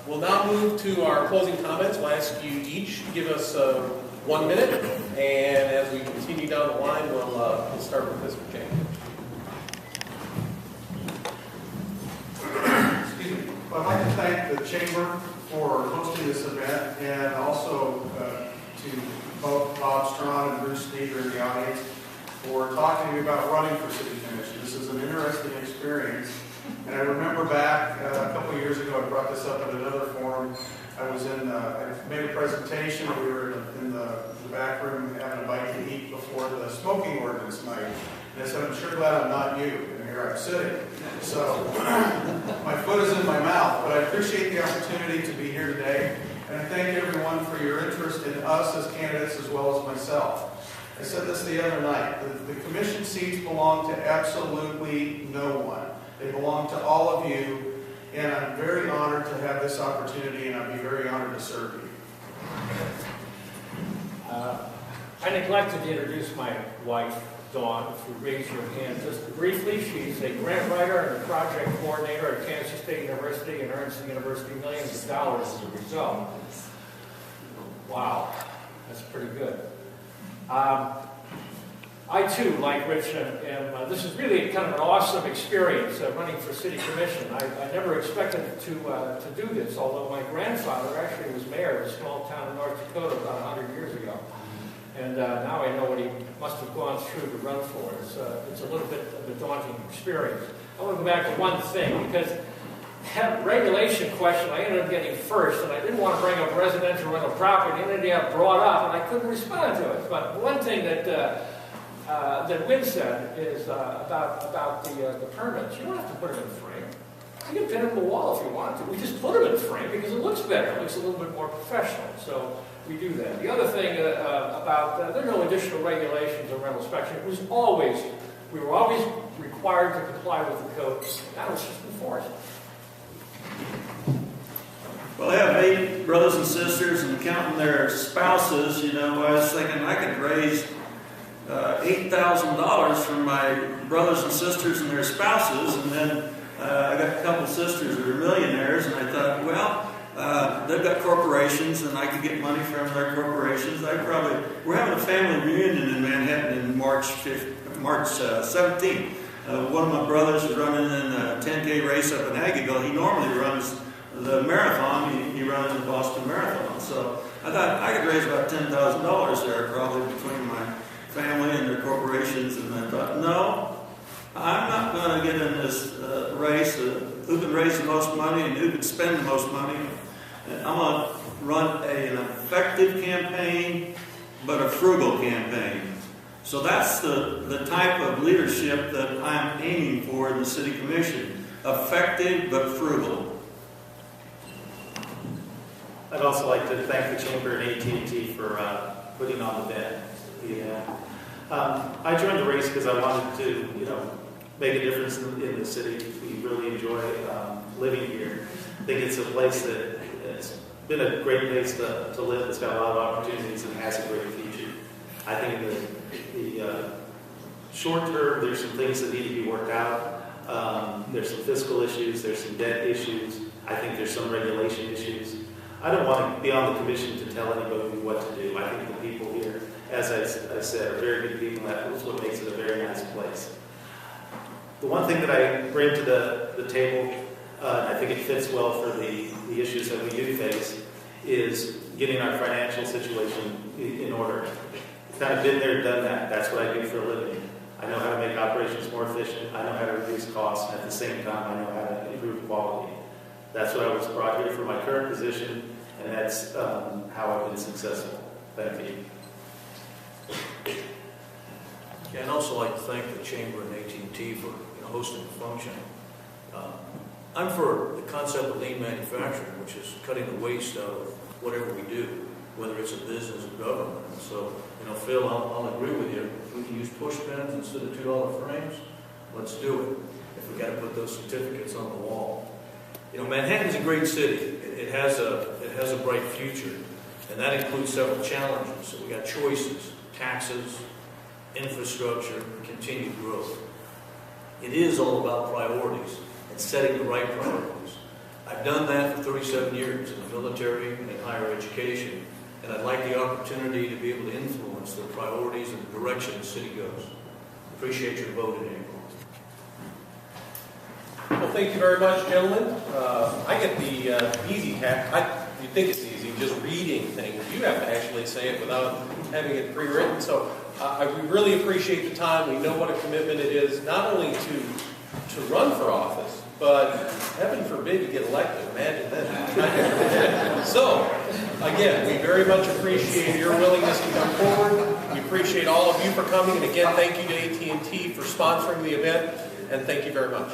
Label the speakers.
Speaker 1: We'll now move to our closing comments. We'll ask you each to give us 1 minute, and as we continue down the line, we'll start with Mr. James.
Speaker 2: Excuse me. Well, I'd like to thank the Chamber for hosting this event, and also to both Bob Strawn and Bruce Sneeder in the audience for talking to me about running for City Commission. This is an interesting experience. And I remember back a couple of years ago, I brought this up at another forum. I made a presentation. We were in the back room having a bite to eat before the smoking ordinance night. And I said, I'm sure glad I'm not you. And here I'm sitting. So my foot is in my mouth. But I appreciate the opportunity to be here today. And I thank everyone for your interest in us as candidates as well as myself. I said this the other night. The commission seats belong to absolutely no one. They belong to all of you, and I'm very honored to have this opportunity, and I'd be very honored to serve you.
Speaker 3: I neglected to introduce my wife, Dawn, if you raise your hand just briefly. She's a grant writer and a project coordinator at Kansas State University and earns the university millions of dollars as a result. Wow, that's pretty good. I too, like Rich, this is really kind of an awesome experience running for City Commission. I never expected to do this, although my grandfather actually was mayor of a small town in North Dakota about 100 years ago. And now I know what he must have gone through to run for. It's a little bit of a daunting experience. I want to go back to one thing, because that regulation question I ended up getting first, and I didn't want to bring up residential rental property, and it ended up brought up, and I couldn't respond to it. But one thing that Wynn said is about the permits. You don't have to put them in frame. You can pin them on the wall if you want to. We just put them in frame because it looks better. It looks a little bit more professional. So we do that. The other thing about there are no additional regulations on rental inspection. We were always required to comply with the code. Now it's just enforced.
Speaker 4: Well, I have 8 brothers and sisters, and counting their spouses, I was thinking I could raise $8,000 from my brothers and sisters and their spouses, and then I got a couple sisters that are millionaires, and I thought, well, they've got corporations, and I could get money from their corporations. We're having a family reunion in Manhattan in March 17th. One of my brothers is running in a 10K race up in Aggieville. He normally runs the marathon. He runs the Boston Marathon. So I thought I could raise about $10,000 there, probably between my family and their corporations. And I thought, no, I'm not going to get in this race. Who can raise the most money and who can spend the most money? And I'm going to run an effective campaign, but a frugal campaign. So that's the type of leadership that I'm aiming for in the City Commission. Effective, but frugal.
Speaker 5: I'd also like to thank the Chamber and AT&T for putting on the event. I joined the race because I wanted to, make a difference in the city. We really enjoy living here. I think it's a place that has been a great place to live. It's got a lot of opportunities and has a great future. I think in the short term, there's some things that need to be worked out. There's some fiscal issues. There's some debt issues. I think there's some regulation issues. I don't want to be on the commission to tell anybody what to do. I think the people here, as I said, are very good people. That's what makes it a very nice place. The one thing that I bring to the table, I think it fits well for the issues that we do face, is getting our financial situation in order. I've kind of been there, done that. That's what I do for a living. I know how to make operations more efficient. I know how to reduce costs. And at the same time, I know how to improve quality. That's what I was brought here for my current position, and that's how I've been successful. Thank you.
Speaker 6: Yeah, I'd also like to thank the Chamber and AT&T for hosting the function. I'm for the concept of lean manufacturing, which is cutting the waste out of whatever we do, whether it's a business or government. And so, Phil, I'll agree with you. If we can use push pins instead of $2 frames, let's do it. If we got to put those certificates on the wall. Manhattan's a great city. It has a bright future, and that includes several challenges. So we got choices, taxes, infrastructure, continued growth. It is all about priorities and setting the right priorities. I've done that for 37 years in the military and in higher education, and I'd like the opportunity to be able to influence the priorities and the direction the city goes. Appreciate your vote in April.
Speaker 1: Well, thank you very much, gentlemen. I get the easy task. You think it's easy, just reading things. You have to actually say it without having it pre-written. So we really appreciate the time. We know what a commitment it is, not only to run for office, but heaven forbid you get elected. Imagine that. So, again, we very much appreciate your willingness to come forward. We appreciate all of you for coming. And again, thank you to AT&T for sponsoring the event. And thank you very much.